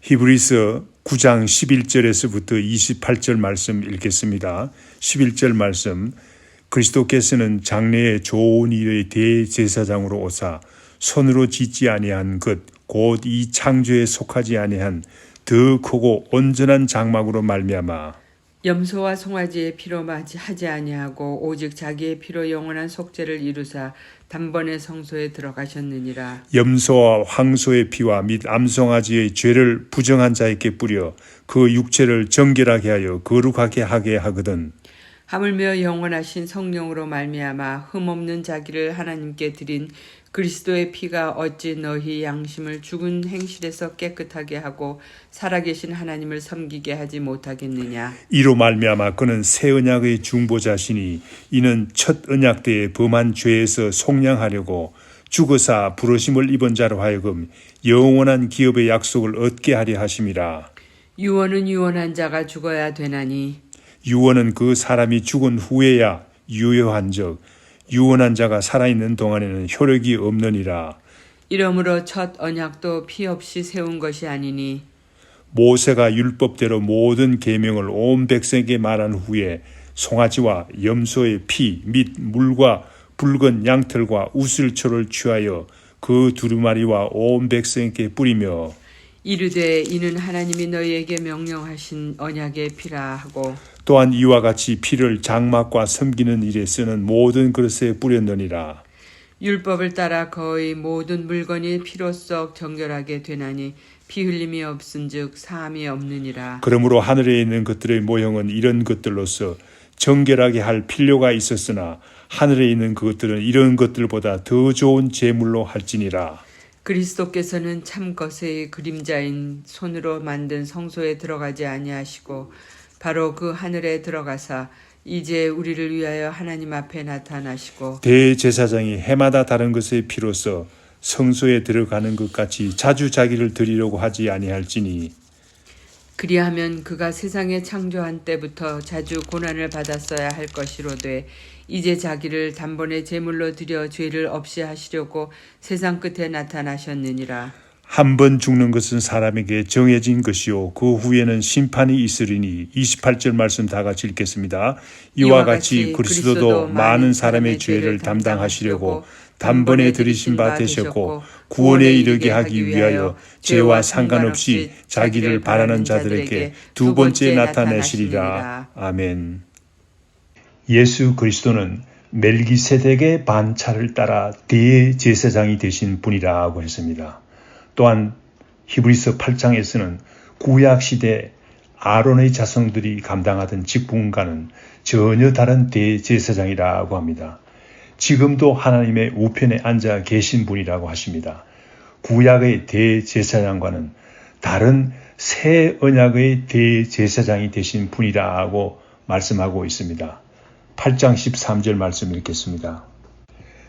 히브리서 9장 11절에서부터 28절 말씀 읽겠습니다. 11절 말씀. 그리스도께서는 장래의 좋은 일의 대제사장으로 오사 손으로 짓지 아니한 것 곧 이 창조에 속하지 아니한 더 크고 온전한 장막으로 말미암아 염소와 송아지의 피로 하지 아니하고 오직 자기의 피로 영원한 속죄를 이루사 단번에 성소에 들어가셨느니라. 염소와 황소의 피와 및 암송아지의 죄를 부정한 자에게 뿌려 그 육체를 정결하게 하여 거룩하게 하게 하거든. 하물며 영원하신 성령으로 말미암아 흠없는 자기를 하나님께 드린 그리스도의 피가 어찌 너희 양심을 죽은 행실에서 깨끗하게 하고 살아계신 하나님을 섬기게 하지 못하겠느냐. 이로 말미암아 그는 새 언약의 중보자시니 이는 첫 언약 때에 범한 죄에서 속량하려고 죽어사 부르심을 입은 자로 하여금 영원한 기업의 약속을 얻게 하려 하심이라. 유언은 유언한 자가 죽어야 되나니 유언은 그 사람이 죽은 후에야 유효한즉 유언한 자가 살아있는 동안에는 효력이 없느니라. 이러므로 첫 언약도 피 없이 세운 것이 아니니 모세가 율법대로 모든 계명을 온 백성에게 말한 후에 송아지와 염소의 피 및 물과 붉은 양털과 우슬초를 취하여 그 두루마리와 온 백성에게 뿌리며 이르되 이는 하나님이 너희에게 명령하신 언약의 피라 하고 또한 이와 같이 피를 장막과 섬기는 일에 쓰는 모든 그릇에 뿌렸느니라. 율법을 따라 거의 모든 물건이 피로써 정결하게 되나니 피 흘림이 없은즉 사함이 없느니라. 그러므로 하늘에 있는 것들의 모형은 이런 것들로서 정결하게 할 필요가 있었으나 하늘에 있는 그것들은 이런 것들보다 더 좋은 제물로 할지니라. 그리스도께서는 참 것의 그림자인 손으로 만든 성소에 들어가지 아니하시고 바로 그 하늘에 들어가사 이제 우리를 위하여 하나님 앞에 나타나시고 대제사장이 해마다 다른 것의 피로써 성소에 들어가는 것 같이 자주 자기를 드리려고 하지 아니할지니 그리하면 그가 세상에 창조한 때부터 자주 고난을 받았어야 할 것이로되 이제 자기를 단번에 제물로 드려 죄를 없이 하시려고 세상 끝에 나타나셨느니라. 한 번 죽는 것은 사람에게 정해진 것이요 그 후에는 심판이 있으리니 28절 말씀 다 같이 읽겠습니다. 이와 같이 그리스도도 많은 사람의 죄를 담당하시려고 단번에 들이신 바 되셨고 구원에 이르게 하기 위하여 죄와 상관없이 자기를 바라는 자들에게 두 번째 나타내시리라. 아멘. 예수 그리스도는 멜기세덱의 반차를 따라 대제사장이 되신 분이라고 했습니다. 또한 히브리서 8장에서는 구약시대 아론의 자손들이 감당하던 직분과는 전혀 다른 대제사장이라고 합니다. 지금도 하나님의 우편에 앉아 계신 분이라고 하십니다. 구약의 대제사장과는 다른 새 언약의 대제사장이 되신 분이라고 말씀하고 있습니다. 8장 13절 말씀 읽겠습니다.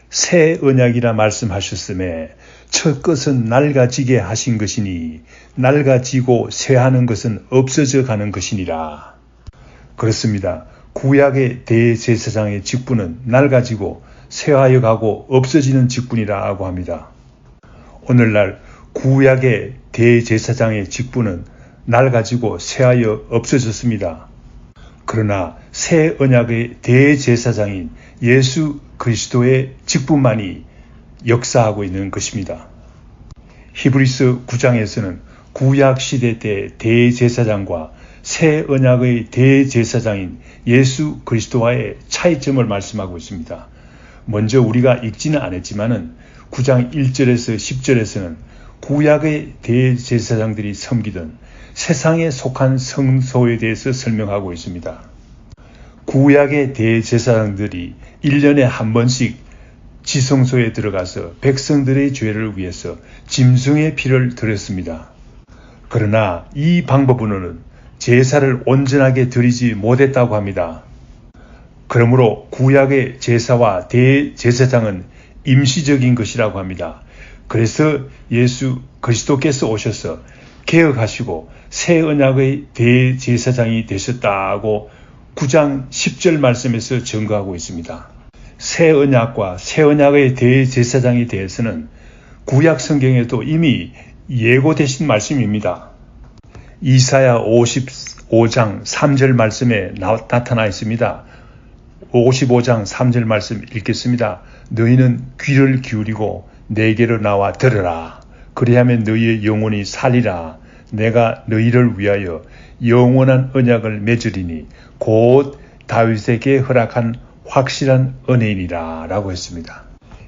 새 언약이라 말씀하셨음에 첫 것은 낡아지게 하신 것이니 낡아지고 쇠하는 것은 없어져 가는 것이니라. 그렇습니다. 구약의 대제사장의 직분은 낡아지고 쇠하여 가고 없어지는 직분이라고 합니다. 오늘날 구약의 대제사장의 직분은 낡아지고 쇠하여 없어졌습니다. 그러나 새 언약의 대제사장인 예수 그리스도의 직분만이 역사하고 있는 것입니다. 히브리서 9장에서는 구약 시대 때 대제사장과 새 언약의 대제사장인 예수 그리스도와의 차이점을 말씀하고 있습니다. 먼저 우리가 읽지는 않았지만은 9장 1절에서 10절에서는 구약의 대제사장들이 섬기던 세상에 속한 성소에 대해서 설명하고 있습니다. 구약의 대제사장들이 1년에 한 번씩 지성소에 들어가서 백성들의 죄를 위해서 짐승의 피를 드렸습니다. 그러나 이 방법으로는 제사를 온전하게 드리지 못했다고 합니다. 그러므로 구약의 제사와 대제사장은 임시적인 것이라고 합니다. 그래서 예수 그리스도께서 오셔서 개혁하시고 새 언약의 대제사장이 되셨다고 9장 10절 말씀에서 증거하고 있습니다. 새 언약과 새 언약의 대제사장에 대해서는 구약 성경에도 이미 예고되신 말씀입니다. 이사야 55장 3절 말씀에 나타나 있습니다. 55장 3절 말씀 읽겠습니다. 너희는 귀를 기울이고 내게로 나와 들으라. 그리하면 너희의 영혼이 살리라. 내가 너희를 위하여 영원한 언약을 맺으리니 곧 다윗에게 허락한 확실한 은혜이니라 라고 했습니다.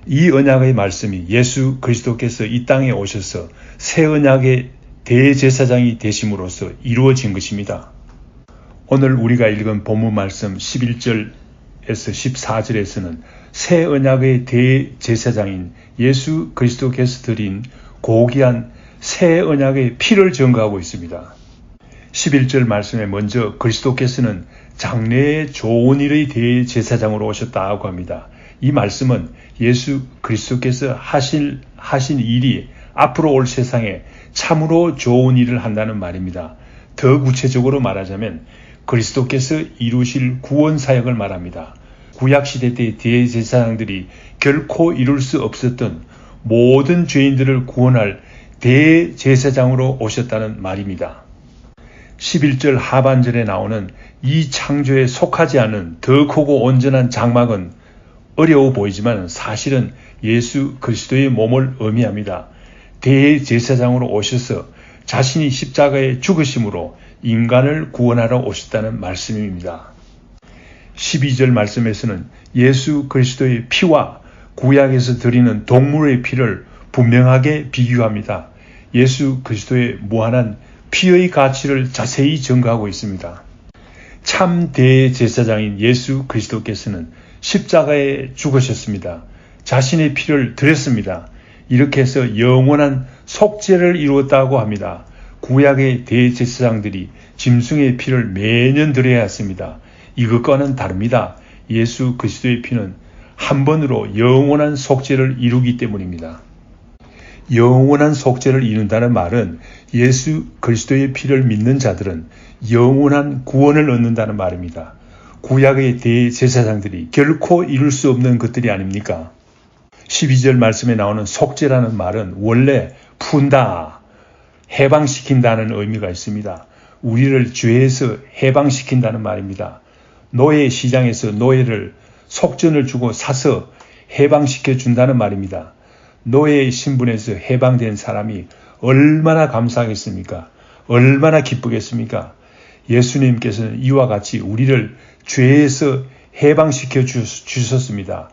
이 언약의 말씀이 예수 그리스도께서 이 땅에 오셔서 새 언약의 대제사장이 되심으로써 이루어진 것입니다. 오늘 우리가 읽은 본문 말씀 11절에서 14절에서는 새 언약의 대제사장인 예수 그리스도께서 드린 고귀한 새 언약의 피를 증거하고 있습니다. 11절 말씀에 먼저 그리스도께서는 장래의 좋은 일의 대제사장으로 오셨다고 합니다. 이 말씀은 예수 그리스도께서 하신 일이 앞으로 올 세상에 참으로 좋은 일을 한다는 말입니다. 더 구체적으로 말하자면 그리스도께서 이루실 구원 사역을 말합니다. 구약시대 때 대제사장들이 결코 이룰 수 없었던 모든 죄인들을 구원할 대제사장으로 오셨다는 말입니다. 11절 하반절에 나오는 이 창조에 속하지 않은 더 크고 온전한 장막은 어려워 보이지만 사실은 예수 그리스도의 몸을 의미합니다. 대제사장으로 오셔서 자신이 십자가에 죽으심으로 인간을 구원하러 오셨다는 말씀입니다. 12절 말씀에서는 예수 그리스도의 피와 구약에서 드리는 동물의 피를 분명하게 비교합니다. 예수 그리스도의 무한한 피의 가치를 자세히 증거하고 있습니다. 참 대제사장인 예수 그리스도께서는 십자가에 죽으셨습니다. 자신의 피를 드렸습니다. 이렇게 해서 영원한 속죄를 이루었다고 합니다. 구약의 대제사장들이 짐승의 피를 매년 드려야 했습니다. 이것과는 다릅니다. 예수 그리스도의 피는 한 번으로 영원한 속죄를 이루기 때문입니다. 영원한 속죄를 이룬다는 말은 예수 그리스도의 피를 믿는 자들은 영원한 구원을 얻는다는 말입니다. 구약의 대제사장들이 결코 이룰 수 없는 것들이 아닙니까? 12절 말씀에 나오는 속죄라는 말은 원래 푼다, 해방시킨다는 의미가 있습니다. 우리를 죄에서 해방시킨다는 말입니다. 노예 시장에서 노예를 속전을 주고 사서 해방시켜 준다는 말입니다. 노예의 신분에서 해방된 사람이 얼마나 감사하겠습니까? 얼마나 기쁘겠습니까? 예수님께서는 이와 같이 우리를 죄에서 해방시켜 주셨습니다.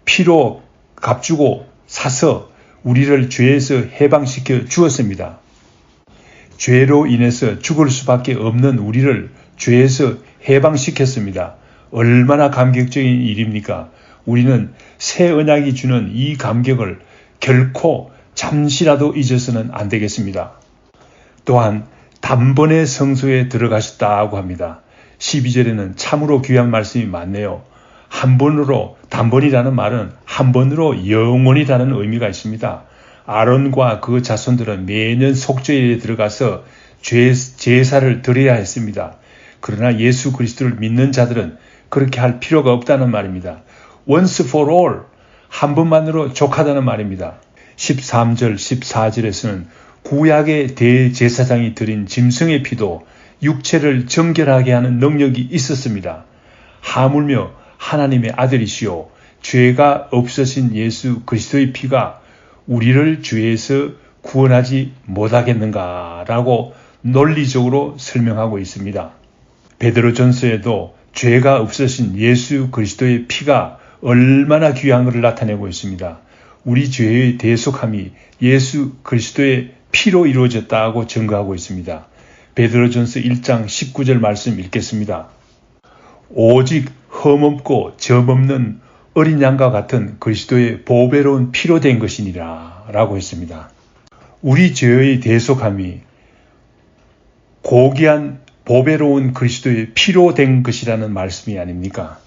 피로 값주고 사서 우리를 죄에서 해방시켜 주었습니다. 죄로 인해서 죽을 수밖에 없는 우리를 죄에서 해방시켰습니다. 얼마나 감격적인 일입니까? 우리는 새 언약이 주는 이 감격을 결코 잠시라도 잊어서는 안 되겠습니다. 또한 단번에 성소에 들어가셨다고 합니다. 12절에는 참으로 귀한 말씀이 많네요. 한 번으로, 단번이라는 말은 한 번으로 영원이라는 의미가 있습니다. 아론과 그 자손들은 매년 속죄에 들어가서 제사를 드려야 했습니다. 그러나 예수 그리스도를 믿는 자들은 그렇게 할 필요가 없다는 말입니다. Once for all, 한 번만으로 족하다는 말입니다. 13절, 14절에서는 구약의 대제사장이 드린 짐승의 피도 육체를 정결하게 하는 능력이 있었습니다. 하물며 하나님의 아들이시오 죄가 없으신 예수 그리스도의 피가 우리를 죄에서 구원하지 못하겠는가라고 논리적으로 설명하고 있습니다. 베드로전서에도 죄가 없으신 예수 그리스도의 피가 얼마나 귀한 것을 나타내고 있습니다. 우리 죄의 대속함이 예수 그리스도의 피로 이루어졌다고 증거하고 있습니다. 베드로전서 1장 19절 말씀 읽겠습니다. 오직 흠없고 점없는 어린 양과 같은 그리스도의 보배로운 피로 된 것이니라 라고 했습니다. 우리 죄의 대속함이 고귀한 보배로운 그리스도의 피로 된 것이라는 말씀이 아닙니까?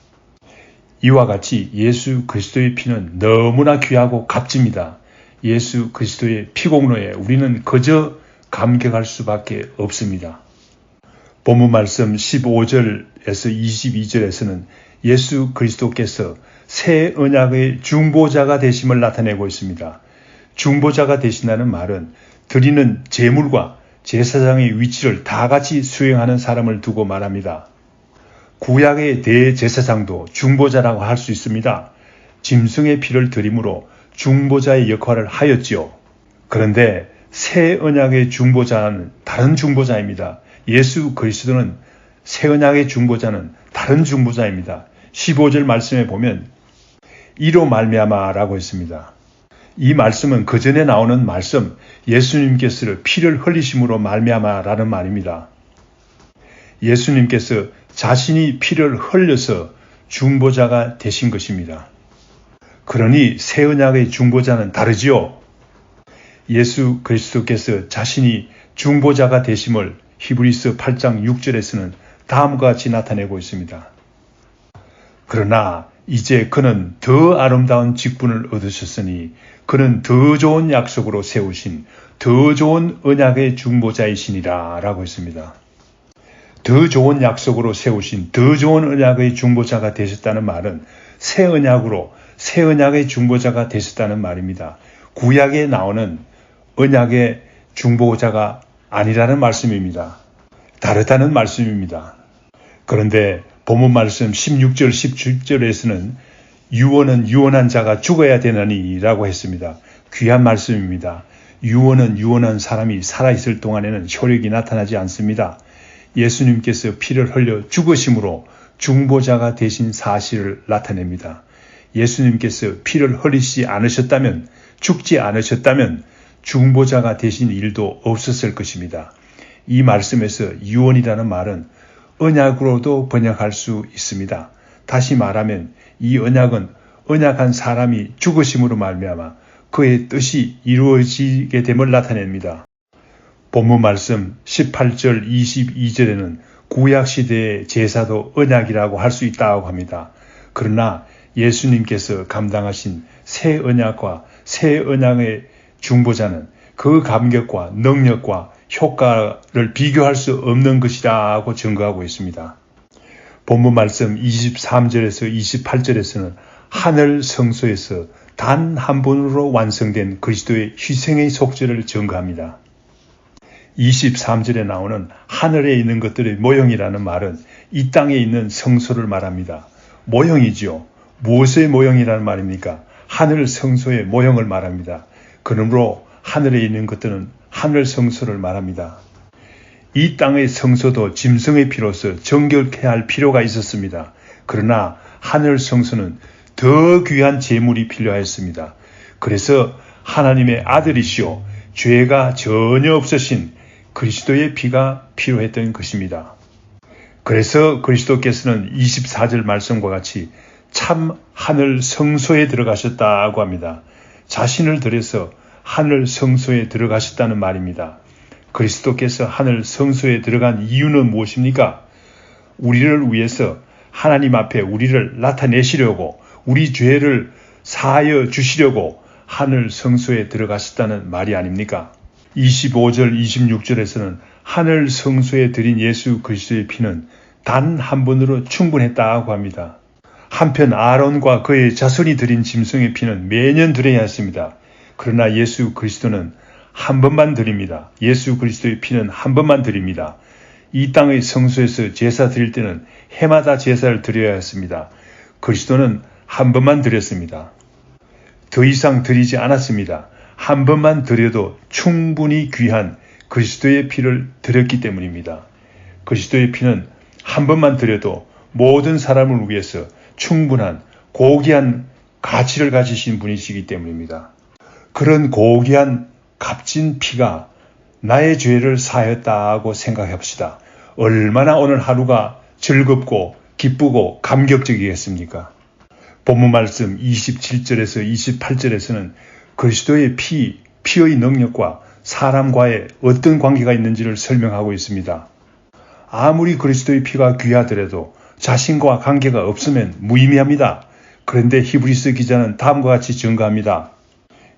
이와 같이 예수 그리스도의 피는 너무나 귀하고 값집니다. 예수 그리스도의 피공로에 우리는 그저 감격할 수밖에 없습니다. 본문 말씀 15절에서 22절에서는 예수 그리스도께서 새 언약의 중보자가 되심을 나타내고 있습니다. 중보자가 되신다는 말은 드리는 제물과 제사장의 위치를 다 같이 수행하는 사람을 두고 말합니다. 구약의 대제사장도 중보자라고 할 수 있습니다. 짐승의 피를 드림으로 중보자의 역할을 하였지요. 그런데 새 언약의 중보자는 다른 중보자입니다. 예수 그리스도는 새 언약의 중보자는 다른 중보자입니다. 15절 말씀에 보면 이로 말미암아라고 했습니다. 이 말씀은 그 전에 나오는 말씀, 예수님께서 피를 흘리심으로 말미암아라는 말입니다. 예수님께서 자신이 피를 흘려서 중보자가 되신 것입니다. 그러니 새 언약의 중보자는 다르지요. 예수 그리스도께서 자신이 중보자가 되심을 히브리서 8장 6절에서는 다음과 같이 나타내고 있습니다. 그러나 이제 그는 더 아름다운 직분을 얻으셨으니 그는 더 좋은 약속으로 세우신 더 좋은 언약의 중보자이시니라 라고 했습니다. 더 좋은 약속으로 세우신 더 좋은 언약의 중보자가 되셨다는 말은 새 언약으로 새 언약의 중보자가 되셨다는 말입니다. 구약에 나오는 언약의 중보자가 아니라는 말씀입니다. 다르다는 말씀입니다. 그런데 본문 말씀 16절 17절에서는 유언은 유언한 자가 죽어야 되나니 라고 했습니다. 귀한 말씀입니다. 유언은 유언한 사람이 살아있을 동안에는 효력이 나타나지 않습니다. 예수님께서 피를 흘려 죽으심으로 중보자가 되신 사실을 나타냅니다. 예수님께서 피를 흘리지 않으셨다면, 죽지 않으셨다면 중보자가 되신 일도 없었을 것입니다. 이 말씀에서 유언이라는 말은 언약으로도 번역할 수 있습니다. 다시 말하면 이 언약은 언약한 사람이 죽으심으로 말미암아 그의 뜻이 이루어지게 됨을 나타냅니다. 본문 말씀 18절 22절에는 구약시대의 제사도 언약이라고 할 수 있다고 합니다. 그러나 예수님께서 감당하신 새 언약과 새 언약의 중보자는 그 감격과 능력과 효과를 비교할 수 없는 것이라고 증거하고 있습니다. 본문 말씀 23절에서 28절에서는 하늘 성소에서 단 한 번으로 완성된 그리스도의 희생의 속죄를 증거합니다. 23절에 나오는 하늘에 있는 것들의 모형이라는 말은 이 땅에 있는 성소를 말합니다. 모형이지요. 무엇의 모형이라는 말입니까? 하늘 성소의 모형을 말합니다. 그러므로 하늘에 있는 것들은 하늘 성소를 말합니다. 이 땅의 성소도 짐승의 피로서 정결케 할 필요가 있었습니다. 그러나 하늘 성소는 더 귀한 제물이 필요하였습니다. 그래서 하나님의 아들이시오 죄가 전혀 없으신 그리스도의 피가 필요했던 것입니다. 그래서 그리스도께서는 24절 말씀과 같이 참 하늘 성소에 들어가셨다고 합니다. 자신을 들여서 하늘 성소에 들어가셨다는 말입니다. 그리스도께서 하늘 성소에 들어간 이유는 무엇입니까? 우리를 위해서 하나님 앞에 우리를 나타내시려고 우리 죄를 사하여 주시려고 하늘 성소에 들어가셨다는 말이 아닙니까? 25절 26절에서는 하늘 성소에 드린 예수 그리스도의 피는 단 한 번으로 충분했다고 합니다. 한편 아론과 그의 자손이 드린 짐승의 피는 매년 드려야 했습니다. 그러나 예수 그리스도는 한 번만 드립니다. 예수 그리스도의 피는 한 번만 드립니다. 이 땅의 성소에서 제사 드릴 때는 해마다 제사를 드려야 했습니다. 그리스도는 한 번만 드렸습니다. 더 이상 드리지 않았습니다. 한 번만 드려도 충분히 귀한 그리스도의 피를 드렸기 때문입니다. 그리스도의 피는 한 번만 드려도 모든 사람을 위해서 충분한 고귀한 가치를 가지신 분이시기 때문입니다. 그런 고귀한 값진 피가 나의 죄를 사하였다고 생각합시다. 얼마나 오늘 하루가 즐겁고 기쁘고 감격적이겠습니까? 본문 말씀 27절에서 28절에서는 그리스도의 피의 능력과 사람과의 어떤 관계가 있는지를 설명하고 있습니다. 아무리 그리스도의 피가 귀하더라도 자신과 관계가 없으면 무의미합니다. 그런데 히브리서 기자는 다음과 같이 증거합니다.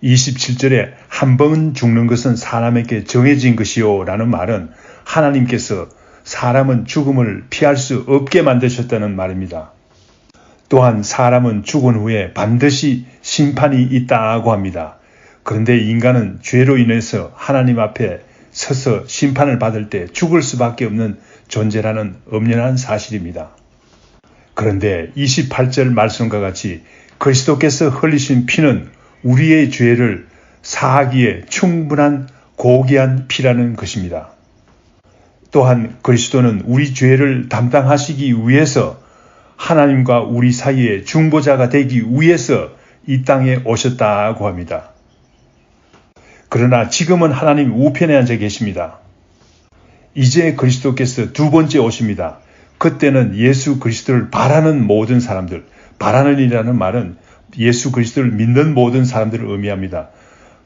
27절에 한 번 죽는 것은 사람에게 정해진 것이요 라는 말은 하나님께서 사람은 죽음을 피할 수 없게 만드셨다는 말입니다. 또한 사람은 죽은 후에 반드시 심판이 있다고 합니다. 그런데 인간은 죄로 인해서 하나님 앞에 서서 심판을 받을 때 죽을 수밖에 없는 존재라는 엄연한 사실입니다. 그런데 28절 말씀과 같이 그리스도께서 흘리신 피는 우리의 죄를 사하기에 충분한 고귀한 피라는 것입니다. 또한 그리스도는 우리 죄를 담당하시기 위해서 하나님과 우리 사이에 중보자가 되기 위해서 이 땅에 오셨다고 합니다. 그러나 지금은 하나님 우편에 앉아 계십니다. 이제 그리스도께서 두 번째 오십니다. 그때는 예수 그리스도를 바라는 모든 사람들, 바라는 이라는 말은 예수 그리스도를 믿는 모든 사람들을 의미합니다.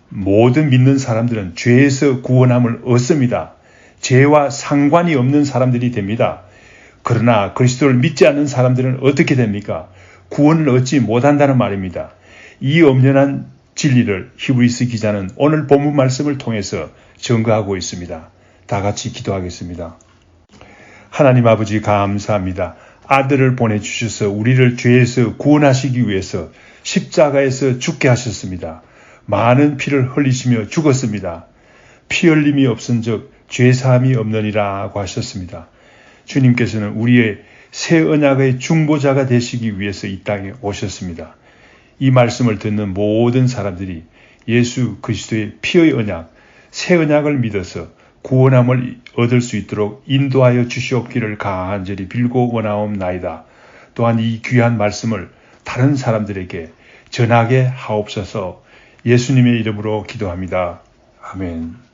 모든 믿는 사람들은 죄에서 구원함을 얻습니다. 죄와 상관이 없는 사람들이 됩니다. 그러나 그리스도를 믿지 않는 사람들은 어떻게 됩니까? 구원을 얻지 못한다는 말입니다. 이 엄연한 진리를 히브리서 기자는 오늘 본문 말씀을 통해서 증거하고 있습니다. 다 같이 기도하겠습니다. 하나님 아버지 감사합니다. 아들을 보내주셔서 우리를 죄에서 구원하시기 위해서 십자가에서 죽게 하셨습니다. 많은 피를 흘리시며 죽었습니다. 피 흘림이 없은즉 죄사함이 없느니라고 하셨습니다. 주님께서는 우리의 새 언약의 중보자가 되시기 위해서 이 땅에 오셨습니다. 이 말씀을 듣는 모든 사람들이 예수 그리스도의 피의 언약, 새 언약을 믿어서 구원함을 얻을 수 있도록 인도하여 주시옵기를 간절히 빌고 원하옵나이다. 또한 이 귀한 말씀을 다른 사람들에게 전하게 하옵소서. 예수님의 이름으로 기도합니다. 아멘.